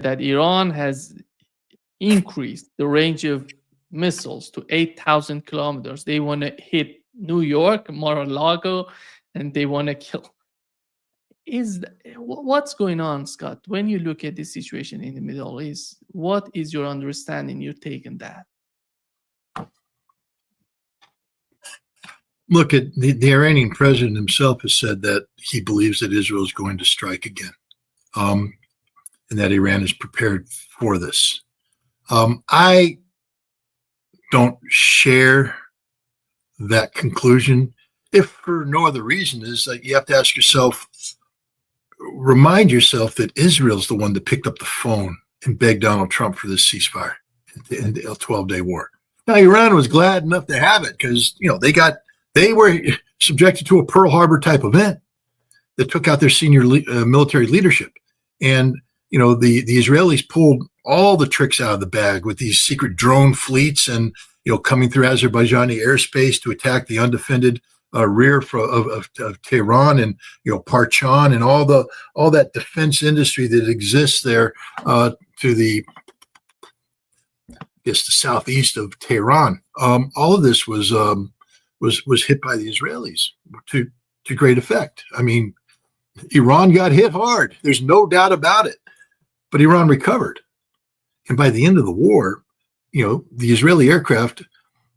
that Iran has increased the range of missiles to 8,000 kilometers. They want to hit New York, Mar-a-Lago, and they want to kill. What's going on, Scott? When you look at this situation in the Middle East, what is your understanding, your take on that? Look, at the Iranian president himself has said that he believes that Israel is going to strike again, and that Iran is prepared for this. I don't share that conclusion, if for no other reason, is that you have to ask yourself, remind yourself that Israel's the one that picked up the phone and begged Donald Trump for this ceasefire and a 12-day war. Now, Iran was glad enough to have it because, they were subjected to a Pearl Harbor type event that took out their senior military leadership. And, the Israelis pulled all the tricks out of the bag with these secret drone fleets and, coming through Azerbaijani airspace to attack the undefended rear of Tehran and, Parchan and all that defense industry that exists there to the southeast of Tehran. All of this was hit by the Israelis to great effect. I mean, Iran got hit hard. There's no doubt about it. But Iran recovered. And by the end of the war, the Israeli aircraft,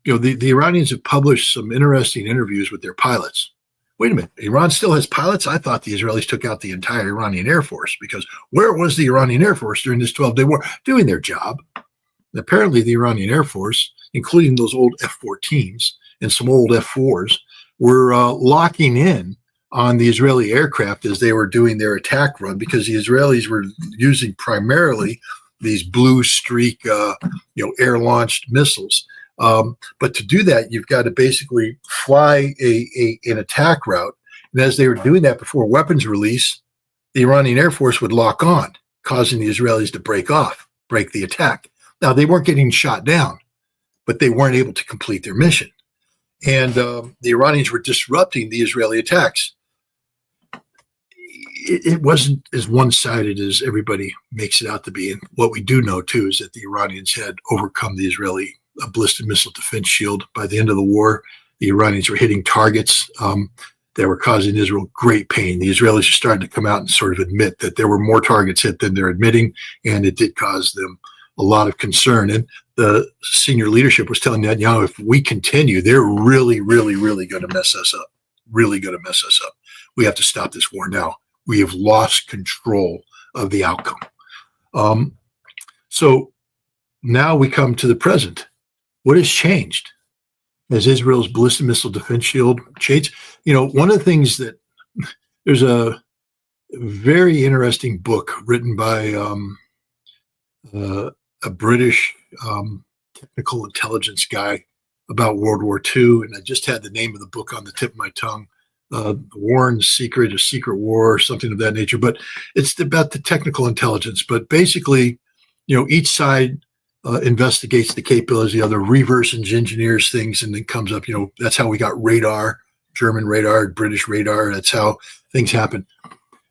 the Iranians have published some interesting interviews with their pilots. Wait a minute, Iran still has pilots? I thought the Israelis took out the entire Iranian Air Force, because where was the Iranian Air Force during this 12-day war doing their job? And apparently the Iranian Air Force, including those old F-14s and some old F-4s, were locking in on the Israeli aircraft as they were doing their attack run, because the Israelis were using primarily these blue streak, air-launched missiles. But to do that, you've got to basically fly an attack route. And as they were doing that before weapons release, the Iranian Air Force would lock on, causing the Israelis to break the attack. Now, they weren't getting shot down, but they weren't able to complete their mission. And the Iranians were disrupting the Israeli attacks. It wasn't as one-sided as everybody makes it out to be. And what we do know, too, is that the Iranians had overcome the Israeli ballistic missile defense shield. By the end of the war, the Iranians were hitting targets that were causing Israel great pain. The Israelis are starting to come out and sort of admit that there were more targets hit than they're admitting, and it did cause them a lot of concern. And the senior leadership was telling Netanyahu, if we continue, they're really, really, really going to mess us up. Really going to mess us up. We have to stop this war now. We have lost control of the outcome. So now we come to the present. What has changed? Has Israel's ballistic missile defense shield changed? One of the things that there's a very interesting book written by a British technical intelligence guy about World War II, and I just had the name of the book on the tip of my tongue. Warren's Secret, a Secret War, something of that nature. But it's about the technical intelligence. But basically, each side investigates the capabilities of the other, reverse engineers things, and then comes up, that's how we got radar, German radar, British radar. That's how things happen.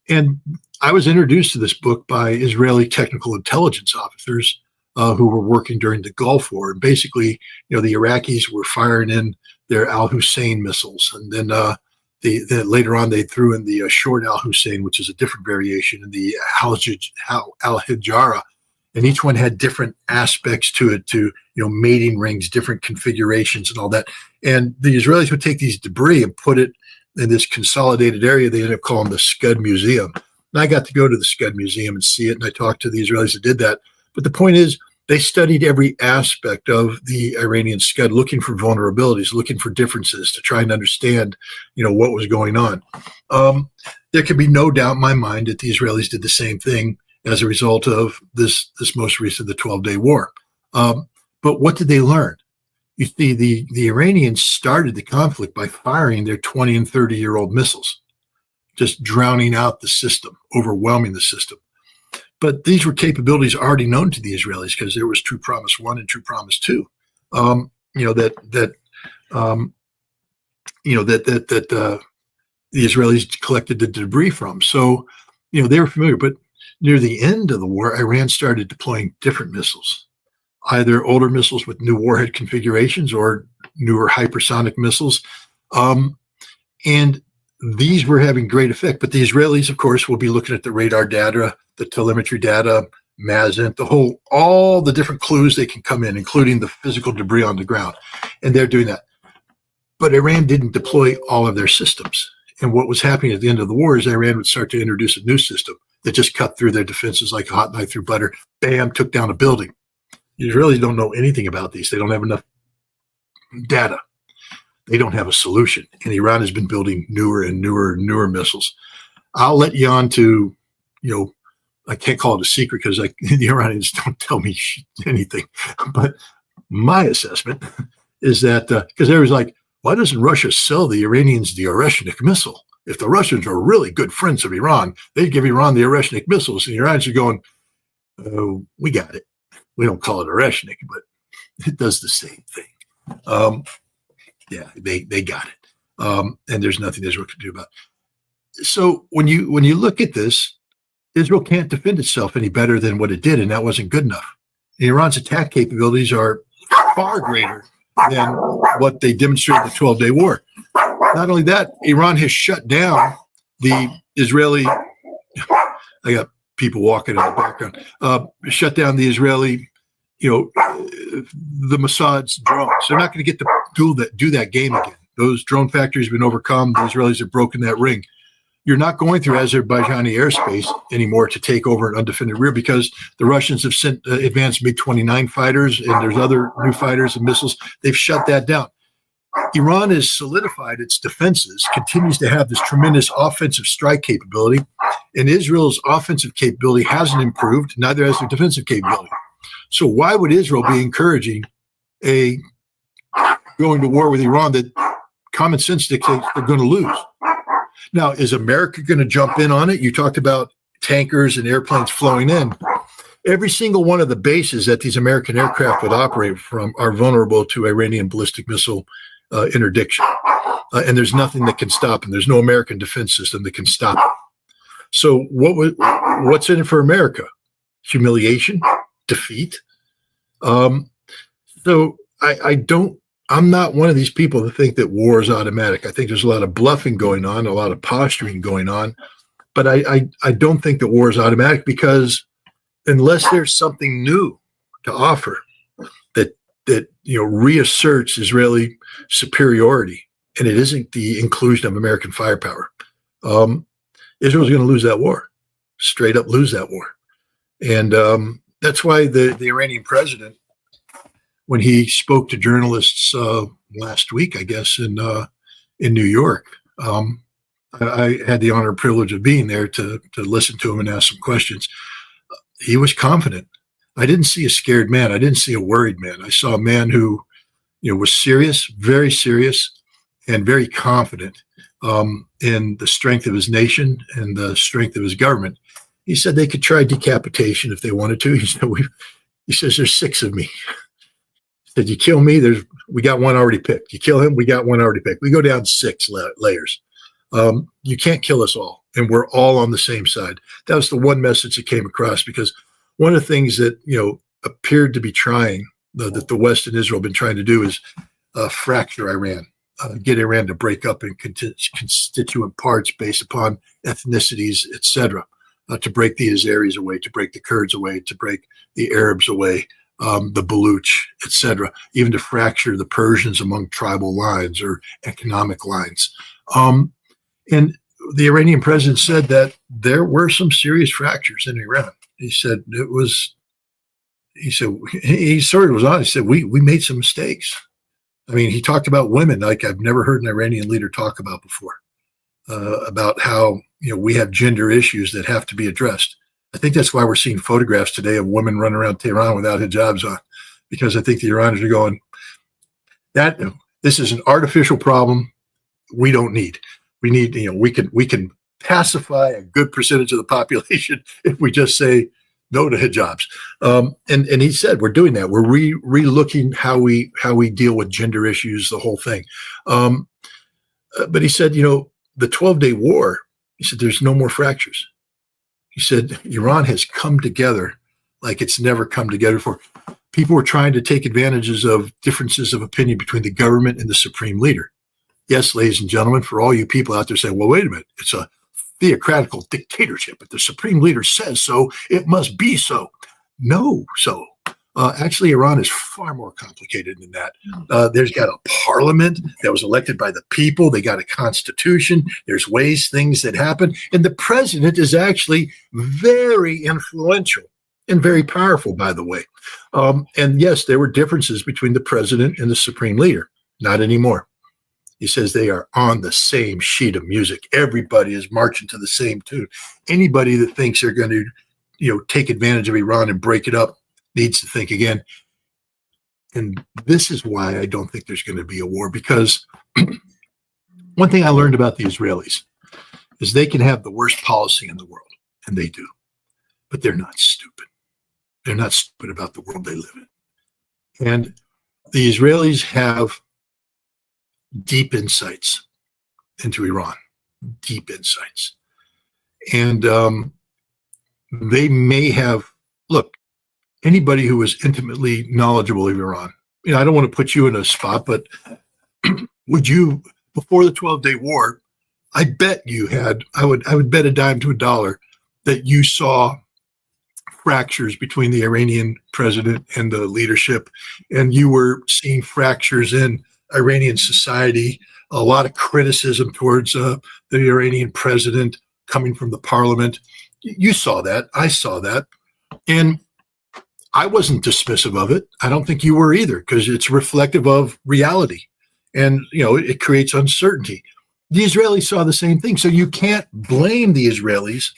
And I was introduced to this book by Israeli technical intelligence officers who were working during the Gulf War. And basically, the Iraqis were firing in their Al-Hussein missiles. And then later on, they threw in the short Al-Hussein, which is a different variation, and the Al-Hijara. And each one had different aspects to it, mating rings, different configurations and all that. And the Israelis would take these debris and put it in this consolidated area they ended up calling the Scud Museum. And I got to go to the Scud Museum and see it, and I talked to the Israelis that did that. But the point is, they studied every aspect of the Iranian Scud, looking for vulnerabilities, looking for differences to try and understand, what was going on. There can be no doubt in my mind that the Israelis did the same thing as a result of this most recent, the 12-day war. But what did they learn? You see, the Iranians started the conflict by firing their 20 and 30-year-old missiles, just drowning out the system, overwhelming the system. But these were capabilities already known to the Israelis, because there was True Promise 1 and True Promise 2. The Israelis collected the debris from. So, they were familiar. But near the end of the war, Iran started deploying different missiles, either older missiles with new warhead configurations or newer hypersonic missiles. And these were having great effect. But the Israelis, of course, will be looking at the radar data, the telemetry data, MASINT, all the different clues they can come in, including the physical debris on the ground. And they're doing that. But Iran didn't deploy all of their systems. And what was happening at the end of the war is Iran would start to introduce a new system that just cut through their defenses like a hot knife through butter. Bam, took down a building. The Israelis don't know anything about these. They don't have enough data. They don't have a solution. And Iran has been building newer and newer and newer missiles. I'll let you on to, I can't call it a secret because the Iranians don't tell me anything. But my assessment is that, because everyone's like, why doesn't Russia sell the Iranians the Oreshnik missile? If the Russians are really good friends of Iran, they'd give Iran the Oreshnik missiles. And the Iranians are going, oh, we got it. We don't call it Oreshnik, but it does the same thing. Yeah, they got it. And there's nothing Israel can do about it. So when you look at this, Israel can't defend itself any better than what it did, and that wasn't good enough. And Iran's attack capabilities are far greater than what they demonstrated in the 12-day war. Not only that, Iran has shut down the Israeli, I got people walking in the background, shut down the Israeli, the Mossad's drones. They're not going to get to do that game again. Those drone factories have been overcome. The Israelis have broken that ring. You're not going through Azerbaijani airspace anymore to take over an undefended rear because the Russians have sent advanced MiG-29 fighters and there's other new fighters and missiles. They've shut that down. Iran has solidified its defenses, continues to have this tremendous offensive strike capability, and Israel's offensive capability hasn't improved, neither has their defensive capability. So why would Israel be encouraging going to war with Iran that common sense dictates they're going to lose? Now, is America going to jump in on it? You talked about tankers and airplanes flowing in. Every single one of the bases that these American aircraft would operate from are vulnerable to Iranian ballistic missile interdiction. And there's nothing that can stop them. There's no American defense system that can stop them. So what's in it for America? Humiliation? Defeat? So I'm not one of these people that think that war is automatic. I think there's a lot of bluffing going on, a lot of posturing going on, but I don't think that war is automatic because unless there's something new to offer that reasserts Israeli superiority, and it isn't the inclusion of American firepower, Israel's going to lose that war, straight up lose that war, and that's why the Iranian president, when he spoke to journalists last week, I guess, in New York, I had the honor and privilege of being there to listen to him and ask some questions. He was confident. I didn't see a scared man. I didn't see a worried man. I saw a man who, was serious, very serious, and very confident in the strength of his nation and the strength of his government. He said they could try decapitation if they wanted to. He says there's 6 of me. Said you kill me, we got one already picked. You kill him, we got one already picked. We go down 6 layers. You can't kill us all, and we're all on the same side. That was the one message that came across, because one of the things that appeared to be trying, that the West and Israel have been trying to do, is fracture Iran, get Iran to break up in constituent parts based upon ethnicities, etc., to break the Azeris away, to break the Kurds away, to break the Arabs away, the Baluch, etc., even to fracture the Persians among tribal lines or economic lines. And the Iranian president said that there were some serious fractures in Iran. He said he sort of was honest. He said, we made some mistakes. I mean, he talked about women like I've never heard an Iranian leader talk about before, about how, we have gender issues that have to be addressed. I think that's why we're seeing photographs today of women running around Tehran without hijabs on, because I think the Iranians are going, this is an artificial problem we don't need. We need, we can pacify a good percentage of the population if we just say no to hijabs. And he said we're doing that. We're re-looking how we deal with gender issues, the whole thing. But he said, the 12-day war, he said there's no more fractures. He said, Iran has come together like it's never come together before. People were trying to take advantages of differences of opinion between the government and the supreme leader. Yes, ladies and gentlemen, for all you people out there saying, well, wait a minute, it's a theocratical dictatorship. If the supreme leader says so, it must be so. No, so. Actually, Iran is far more complicated than that. There's got a parliament that was elected by the people. They got a constitution. There's things that happen. And the president is actually very influential and very powerful, by the way. And yes, there were differences between the president and the supreme leader. Not anymore. He says they are on the same sheet of music. Everybody is marching to the same tune. Anybody that thinks they're going to, take advantage of Iran and break it up needs to think again. And this is why I don't think there's going to be a war, because one thing I learned about the Israelis is they can have the worst policy in the world, and they do, but they're not stupid. They're not stupid about the world they live in. And the Israelis have deep insights into Iran, deep insights. And they may have, look, anybody who is intimately knowledgeable of Iran, I don't want to put you in a spot, but would you, before the 12-day war, I bet you had, I would bet a dime to a dollar that you saw fractures between the Iranian president and the leadership, and you were seeing fractures in Iranian society, a lot of criticism towards the Iranian president coming from the parliament. You saw that. I saw that. And I wasn't dismissive of it. I don't think you were either, because it's reflective of reality. And, it creates uncertainty. The Israelis saw the same thing. So you can't blame the Israelis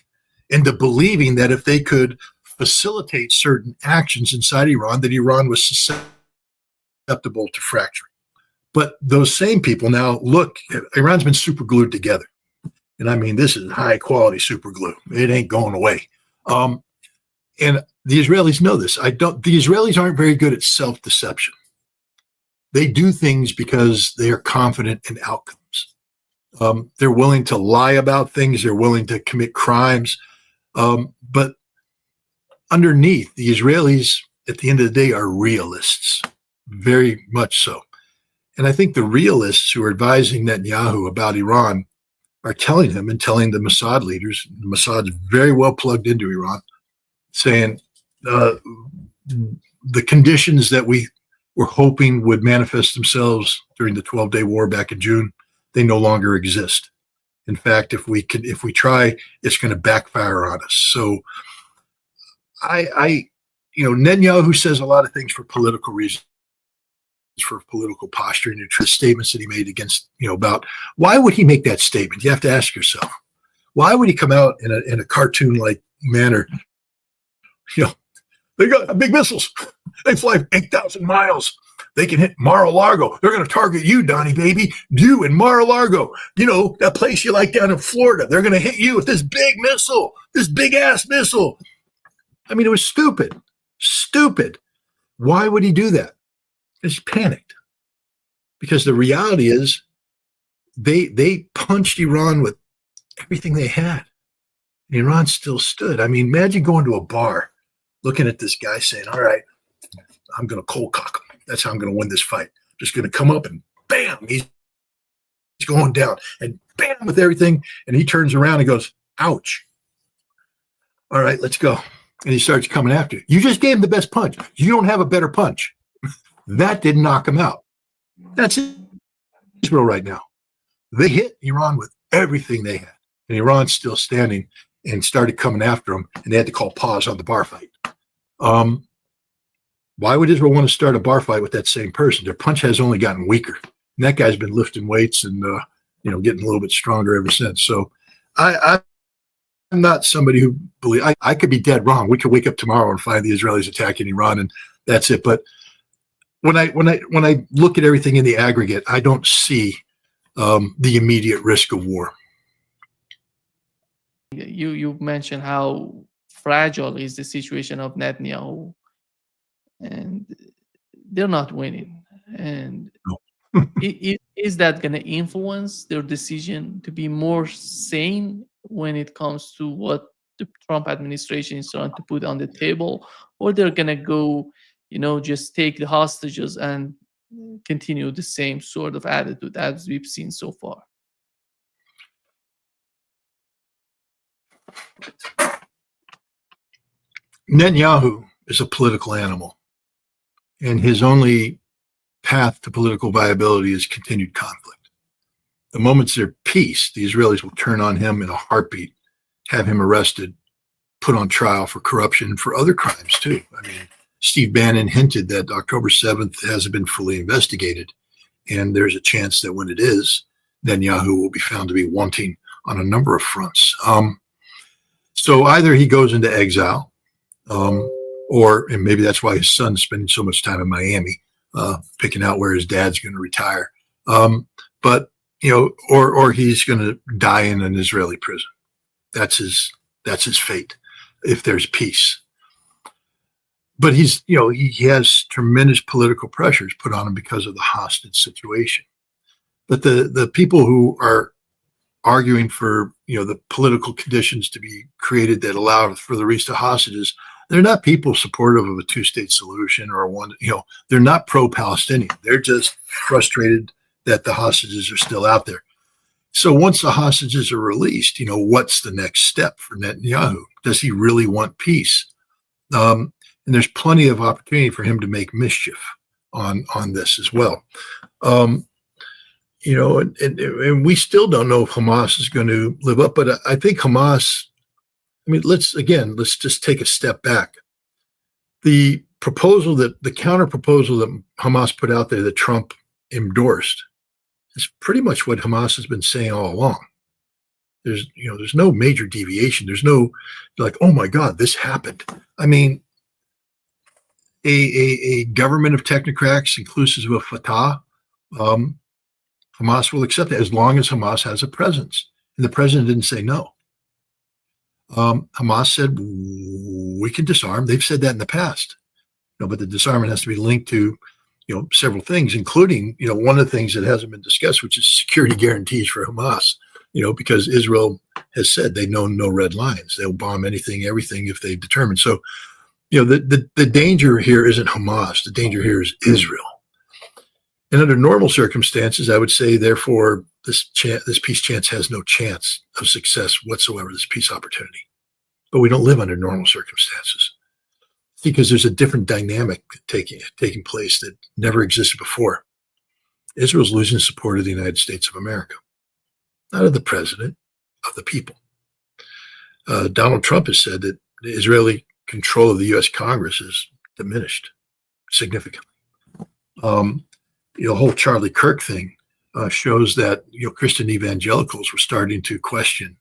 into believing that if they could facilitate certain actions inside Iran, that Iran was susceptible to fracturing. But those same people now look, Iran's been super glued together. And I mean, this is high quality super glue. It ain't going away. And the Israelis know this. The Israelis aren't very good at self-deception. They do things because they are confident in outcomes. They're willing to lie about things. They're willing to commit crimes. But underneath, the Israelis, at the end of the day, are realists, very much so. And I think the realists who are advising Netanyahu about Iran are telling him and telling the Mossad leaders, Mossad's very well plugged into Iran, saying the conditions that we were hoping would manifest themselves during the 12-day war back in June, they no longer exist. In fact, if we try, it's going to backfire on us. So Netanyahu says a lot of things for political reasons, for political posturing, and statements that he made against, about why would he make that statement? You have to ask yourself, why would he come out in a cartoon-like manner? They got big missiles. They fly 8,000 miles. They can hit Mar-a-Lago. They're going to target you, Donnie, baby. You in Mar-a-Lago. That place you like down in Florida. They're going to hit you with this big missile, this big-ass missile. I mean, it was stupid. Stupid. Why would he do that? He's panicked. Because the reality is they punched Iran with everything they had. And Iran still stood. I mean, imagine going to a bar, looking at this guy saying, all right, I'm going to cold cock him. That's how I'm going to win this fight. Just going to come up and bam, he's going down and bam with everything. And he turns around and goes, ouch. All right, let's go. And he starts coming after you. You just gave him the best punch. You don't have a better punch. That didn't knock him out. That's Israel right now. They hit Iran with everything they had. And Iran's still standing and started coming after them. And they had to call pause on the bar fight. Why would Israel want to start a bar fight with that same person? Their punch has only gotten weaker. And that guy's been lifting weights and getting a little bit stronger ever since. So I'm not somebody who believes I could be dead wrong. We could wake up tomorrow and find the Israelis attacking Iran, and that's it. But when I look at everything in the aggregate, I don't see the immediate risk of war. You mentioned how fragile is the situation of Netanyahu, and they're not winning. And No. is that going to influence their decision to be more sane when it comes to what the Trump administration is trying to put on the table, or they're gonna go, just take the hostages and continue the same sort of attitude as we've seen so far. Netanyahu is a political animal, and his only path to political viability is continued conflict. The moment there's peace, the Israelis will turn on him in a heartbeat, have him arrested, put on trial for corruption and for other crimes too. I mean, Steve Bannon hinted that October 7th hasn't been fully investigated, and there's a chance that when it is, Netanyahu will be found to be wanting on a number of fronts. So either he goes into exile, and maybe that's why his son's spending so much time in Miami, picking out where his dad's going to retire. But or he's going to die in an Israeli prison. That's his fate if there's peace. But he has tremendous political pressures put on him because of the hostage situation. But the people who are arguing for the political conditions to be created that allow for the release of hostages, they're not people supportive of a two-state solution or one. They're not pro-Palestinian. They're just frustrated that the hostages are still out there. So once the hostages are released, what's the next step for Netanyahu? Does he really want peace? And there's plenty of opportunity for him to make mischief on this as well. And we still don't know if Hamas is going to live up, but I think Hamas, let's just take a step back. The counter proposal that Hamas put out there that Trump endorsed is pretty much what Hamas has been saying all along. There's no major deviation. There's no oh my God, this happened. A government of technocrats, inclusive of Fatah, Hamas will accept it as long as Hamas has a presence. And the president didn't say no. Hamas said, we can disarm. They've said that in the past. But the disarmament has to be linked to, several things, including, one of the things that hasn't been discussed, which is security guarantees for Hamas, because Israel has said they know no red lines. They'll bomb anything, everything if they determine. So, the danger here isn't Hamas. The danger here is Israel. And under normal circumstances, I would say, therefore, this peace chance has no chance of success whatsoever, this peace opportunity. But we don't live under normal circumstances because there's a different dynamic taking place that never existed before. Israel's losing support of the United States of America, not of the president, of the people. Donald Trump has said that the Israeli control of the U.S. Congress is diminished significantly. The whole Charlie Kirk thing shows that Christian evangelicals were starting to question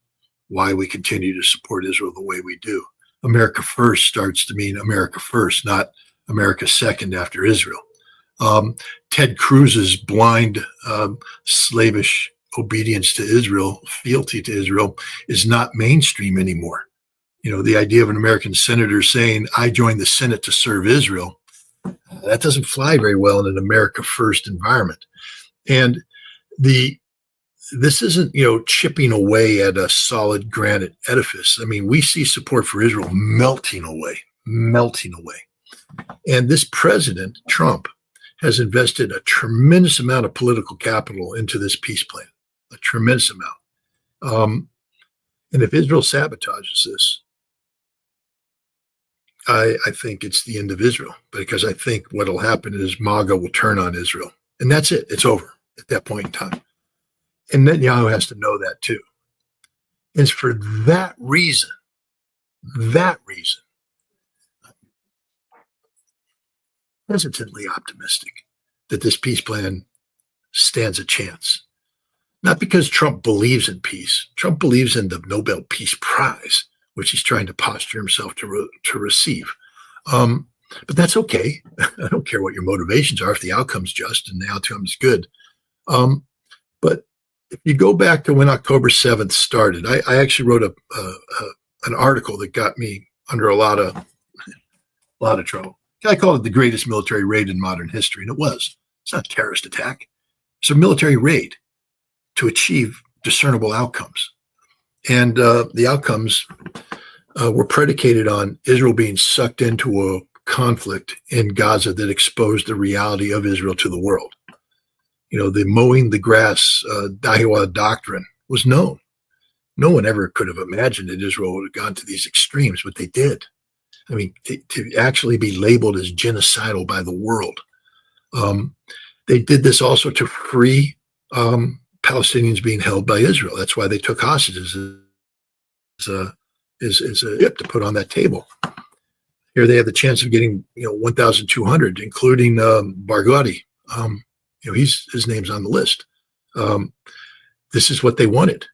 why we continue to support Israel the way we do. America first starts to mean America first, not America second after Israel. Ted Cruz's blind, slavish obedience to Israel, fealty to Israel, is not mainstream anymore. The idea of an American senator saying, I joined the Senate to serve Israel, that doesn't fly very well in an America first environment. And this isn't, chipping away at a solid granite edifice. We see support for Israel melting away. And this president, Trump, has invested a tremendous amount of political capital into this peace plan, a tremendous amount. And if Israel sabotages this, I think it's the end of Israel, because I think what will happen is MAGA will turn on Israel. And that's it. It's over at that point in time. And Netanyahu has to know that too. And it's for that reason, hesitantly optimistic that this peace plan stands a chance. Not because Trump believes in peace. Trump believes in the Nobel Peace Prize, which he's trying to posture himself to receive. But that's okay. I don't care what your motivations are if the outcome's just and the outcome's good. But if you go back to when October 7th started, I actually wrote an article that got me under a lot of trouble. I called it the greatest military raid in modern history, and it was. It's not a terrorist attack. It's a military raid to achieve discernible outcomes. And the outcomes were predicated on Israel being sucked into a conflict in Gaza that exposed the reality of Israel to the world. The mowing the grass, Dahiwa doctrine was known. No one ever could have imagined that Israel would have gone to these extremes, but they did. I mean, to actually be labeled as genocidal by the world. They did this also to free Palestinians being held by Israel. That's why they took hostages as a tip to put on that table. Here they have the chance of getting 1,200, including Barghouti. His name's on the list. This is what they wanted,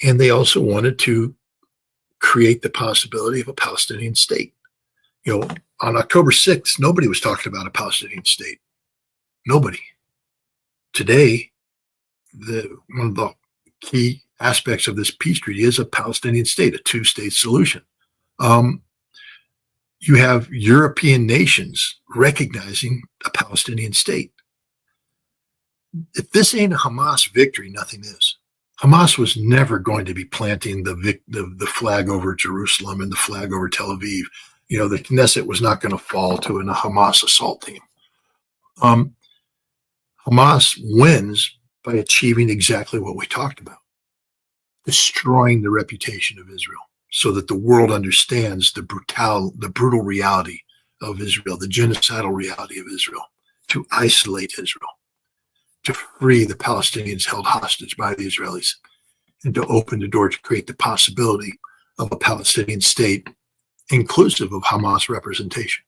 and they also wanted to create the possibility of a Palestinian state. On October 6th, nobody was talking about a Palestinian state. Nobody. Today, one of the key aspects of this peace treaty is a Palestinian state, a two-state solution. You have European nations recognizing a Palestinian state. If this ain't a Hamas victory, nothing is. Hamas was never going to be planting the flag over Jerusalem and the flag over Tel Aviv. The Knesset was not going to fall to a Hamas assault team. Hamas wins by achieving exactly what we talked about, destroying the reputation of Israel so that the world understands the brutal reality of Israel, the genocidal reality of Israel, to isolate Israel, to free the Palestinians held hostage by the Israelis, and to open the door to create the possibility of a Palestinian state inclusive of Hamas representation.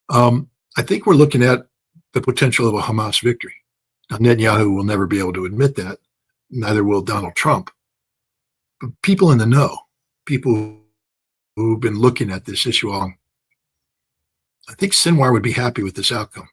I think we're looking at the potential of a Hamas victory. Now, Netanyahu will never be able to admit that. Neither will Donald Trump. But people in the know, people who've been looking at this issue all, I think Sinwar would be happy with this outcome.